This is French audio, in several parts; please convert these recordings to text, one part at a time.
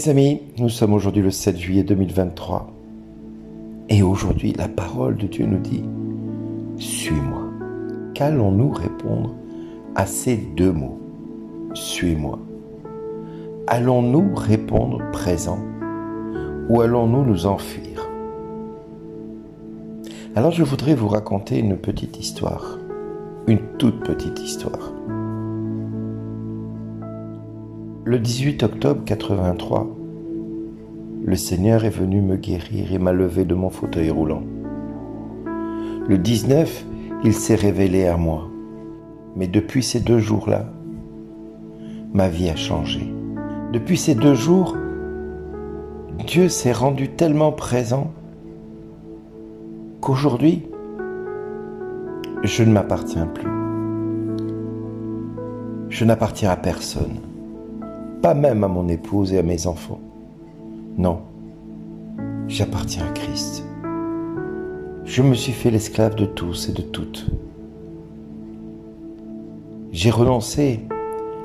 Mes amis, nous sommes aujourd'hui le 7 juillet 2023 et aujourd'hui la parole de Dieu nous dit « Suis-moi ». Qu'allons-nous répondre à ces deux mots « Suis-moi ». Allons-nous répondre présent ou allons-nous nous enfuir? Alors je voudrais vous raconter une petite histoire, une toute petite histoire. Le 18 octobre 83, le Seigneur est venu me guérir et m'a levé de mon fauteuil roulant. Le 19, il s'est révélé à moi. Mais depuis ces 2 jours-là, ma vie a changé. Depuis ces 2 jours, Dieu s'est rendu tellement présent qu'aujourd'hui, je ne m'appartiens plus. Je n'appartiens à personne. Pas même à mon épouse et à mes enfants. Non, j'appartiens à Christ. Je me suis fait l'esclave de tous et de toutes. J'ai renoncé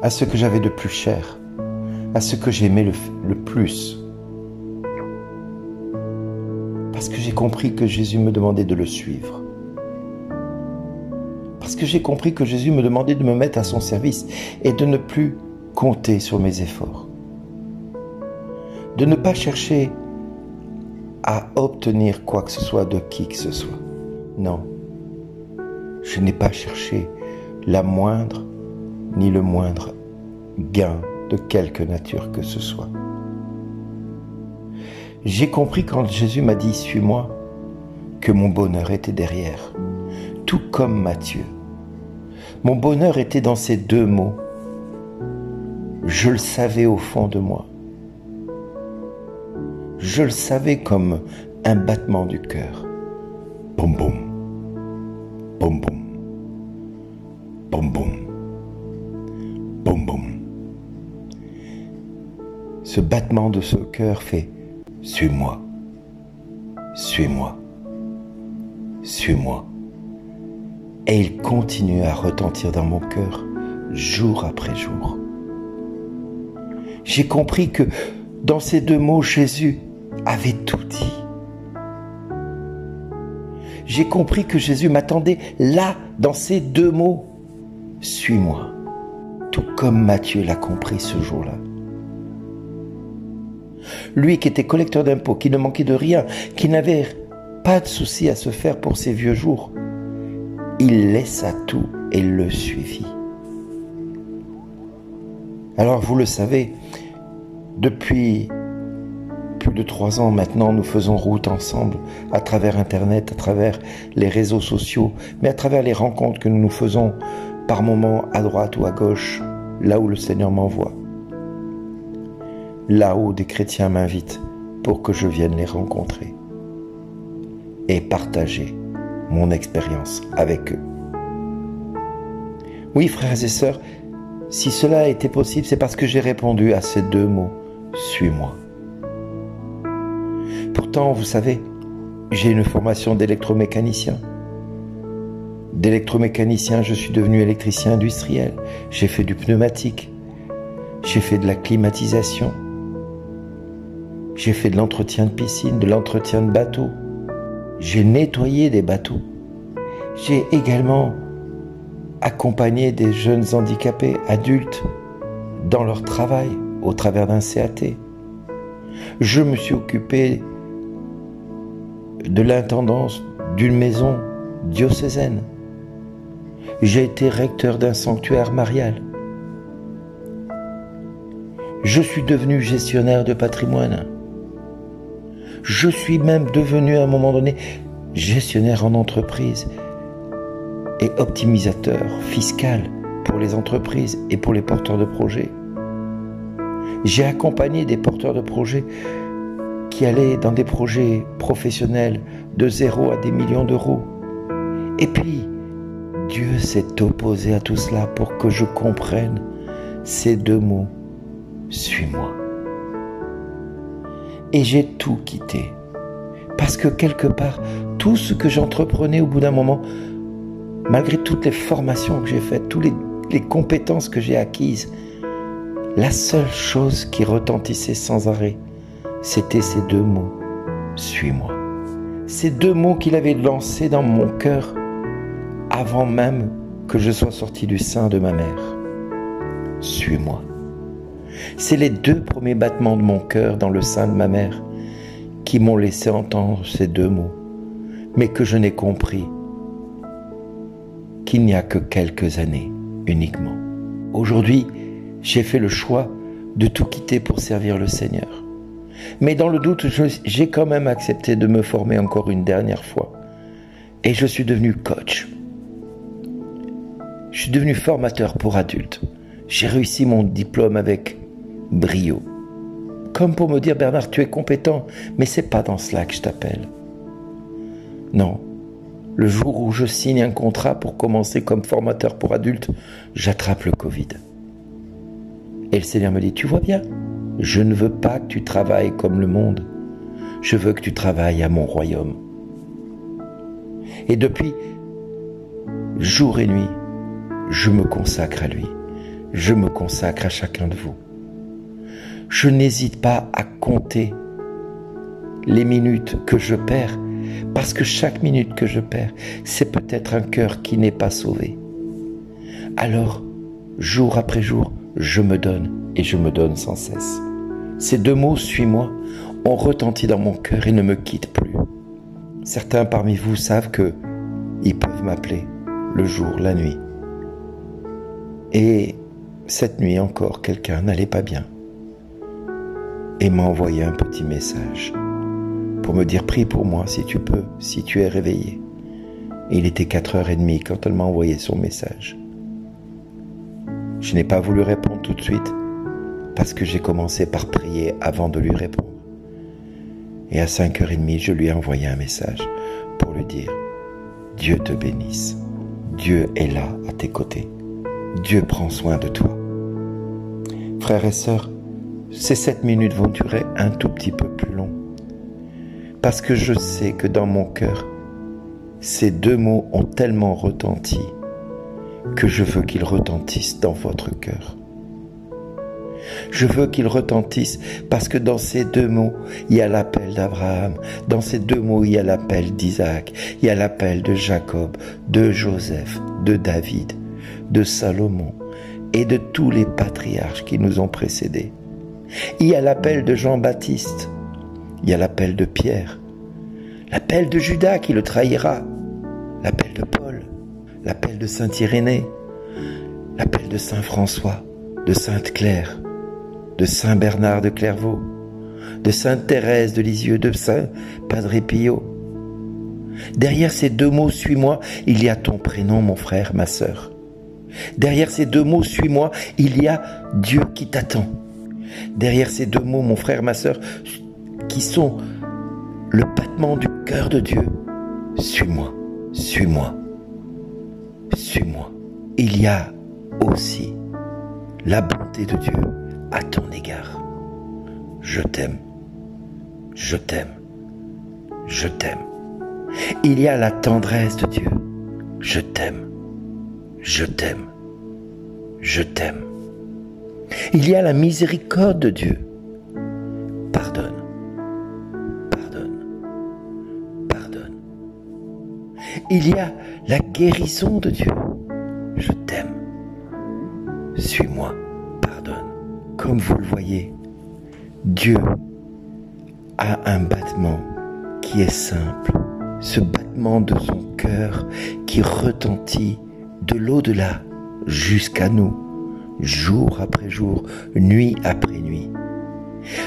à ce que j'avais de plus cher, à ce que j'aimais le plus. Parce que j'ai compris que Jésus me demandait de le suivre. Parce que j'ai compris que Jésus me demandait de me mettre à son service et de ne plus compter sur mes efforts. De ne pas chercher à obtenir quoi que ce soit de qui que ce soit. Non, je n'ai pas cherché la moindre ni le moindre gain de quelque nature que ce soit. J'ai compris quand Jésus m'a dit « Suis-moi » que mon bonheur était derrière, tout comme Matthieu. Mon bonheur était dans ces 2 mots. Je le savais au fond de moi. Je le savais comme un battement du cœur. Boum boum, boum boum, boum boum, boum boum. Ce battement de ce cœur fait « Suis-moi, suis-moi, suis-moi ». Et il continue à retentir dans mon cœur jour après jour. J'ai compris que dans ces 2 mots, Jésus avait tout dit. J'ai compris que Jésus m'attendait là, dans ces 2 mots. Suis-moi. Tout comme Matthieu l'a compris ce jour-là. Lui qui était collecteur d'impôts, qui ne manquait de rien, qui n'avait pas de souci à se faire pour ses vieux jours, il laissa tout et le suivit. Alors vous le savez, depuis plus de 3 ans maintenant, nous faisons route ensemble à travers Internet, à travers les réseaux sociaux, mais à travers les rencontres que nous faisons par moments à droite ou à gauche, là où le Seigneur m'envoie. Là où des chrétiens m'invitent pour que je vienne les rencontrer et partager mon expérience avec eux. Oui, frères et sœurs, si cela a été possible, c'est parce que j'ai répondu à ces 2 mots. Suis-moi. Pourtant, vous savez, j'ai une formation d'électromécanicien. D'électromécanicien, je suis devenu électricien industriel. J'ai fait du pneumatique. J'ai fait de la climatisation. J'ai fait de l'entretien de piscine, de l'entretien de bateaux. J'ai nettoyé des bateaux. J'ai également accompagné des jeunes handicapés, adultes, dans leur travail, au travers d'un CAT. Je me suis occupé de l'intendance d'une maison diocésaine. J'ai été recteur d'un sanctuaire marial. Je suis devenu gestionnaire de patrimoine. Je suis même devenu à un moment donné gestionnaire en entreprise et optimisateur fiscal pour les entreprises et pour les porteurs de projets. J'ai accompagné des porteurs de projets qui allaient dans des projets professionnels de 0 à des millions d'euros. Et puis, Dieu s'est opposé à tout cela pour que je comprenne ces 2 mots. Suis-moi. Et j'ai tout quitté. Parce que quelque part, tout ce que j'entreprenais au bout d'un moment, malgré toutes les formations que j'ai faites, toutes les compétences que j'ai acquises, La seule chose qui retentissait sans arrêt, c'était ces deux mots, suis-moi. Ces deux mots qu'il avait lancés dans mon cœur avant même que je sois sorti du sein de ma mère. Suis-moi. C'est les deux premiers battements de mon cœur dans le sein de ma mère qui m'ont laissé entendre ces deux mots, mais que je n'ai compris qu'il n'y a que quelques années uniquement. Aujourd'hui, j'ai fait le choix de tout quitter pour servir le Seigneur. Mais dans le doute, j'ai quand même accepté de me former encore une dernière fois. Et je suis devenu coach. Je suis devenu formateur pour adultes. J'ai réussi mon diplôme avec brio. Comme pour me dire, Bernard, tu es compétent, mais c'est pas dans cela que je t'appelle. Non. Le jour où je signe un contrat pour commencer comme formateur pour adultes, j'attrape le Covid. Et le Seigneur me dit, tu vois bien, je ne veux pas que tu travailles comme le monde. Je veux que tu travailles à mon royaume. Et depuis, jour et nuit, je me consacre à lui. Je me consacre à chacun de vous. Je n'hésite pas à compter les minutes que je perds, parce que chaque minute que je perds, c'est peut-être un cœur qui n'est pas sauvé. Alors, jour après jour, je me donne et je me donne sans cesse. Ces deux mots, suis-moi, ont retenti dans mon cœur et ne me quittent plus. Certains parmi vous savent que ils peuvent m'appeler le jour, la nuit. Et cette nuit encore, quelqu'un n'allait pas bien et m'a envoyé un petit message pour me dire, prie pour moi si tu peux, si tu es réveillé. Et il était 4h30 quand elle m'a envoyé son message. Je n'ai pas voulu répondre tout de suite parce que j'ai commencé par prier avant de lui répondre. Et à 5h30, je lui ai envoyé un message pour lui dire, Dieu te bénisse. Dieu est là à tes côtés. Dieu prend soin de toi. Frères et sœurs, ces 7 minutes vont durer un tout petit peu plus long. Parce que je sais que dans mon cœur, ces deux mots ont tellement retenti que je veux qu'ils retentissent dans votre cœur. Je veux qu'ils retentissent parce que dans ces deux mots, il y a l'appel d'Abraham. Dans ces deux mots, il y a l'appel d'Isaac. Il y a l'appel de Jacob, de Joseph, de David, de Salomon et de tous les patriarches qui nous ont précédés. Il y a l'appel de Jean-Baptiste. Il y a l'appel de Pierre. L'appel de Judas qui le trahira. L'appel de Paul. L'appel de Saint Irénée. L'appel de Saint François, de Sainte Claire, de Saint Bernard de Clairvaux, de Sainte Thérèse de Lisieux, de Saint Padre Pio. Derrière ces deux mots, suis-moi, il y a ton prénom, mon frère, ma sœur. Derrière ces deux mots, suis-moi, il y a Dieu qui t'attend. Derrière ces deux mots, mon frère, ma sœur, qui sont le battement du cœur de Dieu, suis-moi, suis-moi, suis-moi. Il y a aussi la bonté de Dieu à ton égard. Je t'aime, je t'aime, je t'aime. Il y a la tendresse de Dieu. Je t'aime, je t'aime, je t'aime. Il y a la miséricorde de Dieu. Pardonne, pardonne, pardonne. Il y a la guérison de Dieu. Je t'aime. Suis-moi, pardonne. Comme vous le voyez, Dieu a un battement qui est simple. Ce battement de son cœur qui retentit de l'au-delà jusqu'à nous, jour après jour, nuit après nuit.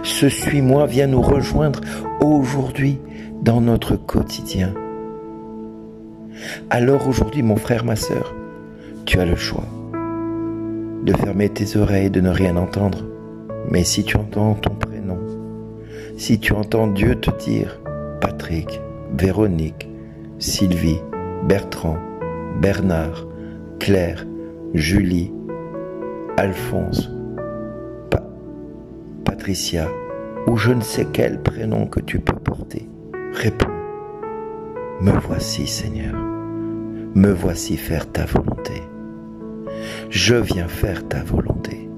Ce suis-moi vient nous rejoindre aujourd'hui dans notre quotidien. Alors aujourd'hui, mon frère, ma sœur, tu as le choix de fermer tes oreilles et de ne rien entendre. Mais si tu entends ton prénom, si tu entends Dieu te dire Patrick, Véronique, Sylvie, Bertrand, Bernard, Claire, Julie, Alphonse, Patricia, ou je ne sais quel prénom que tu peux porter, réponds. Me voici, Seigneur. Me voici faire ta volonté. Je viens faire ta volonté.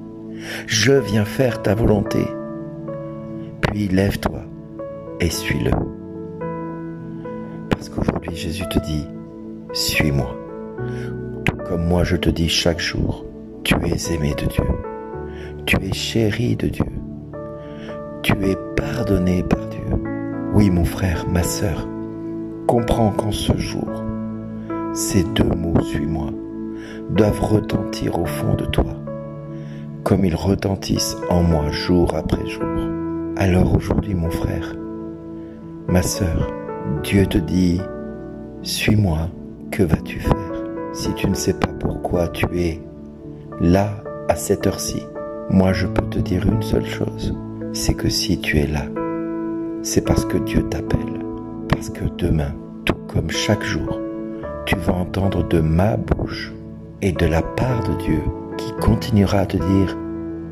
Je viens faire ta volonté. Puis lève-toi et suis-le. Parce qu'aujourd'hui, Jésus te dit, suis-moi. Tout comme moi, je te dis chaque jour, tu es aimé de Dieu. Tu es chéri de Dieu. Tu es pardonné par Dieu. Oui, mon frère, ma sœur, comprends qu'en ce jour, ces deux mots, suis-moi, doivent retentir au fond de toi, comme ils retentissent en moi jour après jour. Alors aujourd'hui, mon frère, ma sœur, Dieu te dit, suis-moi, que vas-tu faire? Si tu ne sais pas pourquoi tu es là à cette heure-ci, moi je peux te dire une seule chose, c'est que si tu es là, c'est parce que Dieu t'appelle, parce que demain, tout comme chaque jour, tu vas entendre de ma bouche et de la part de Dieu qui continuera à te dire,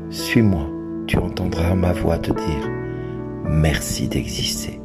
suis-moi, tu entendras ma voix te dire, merci d'exister.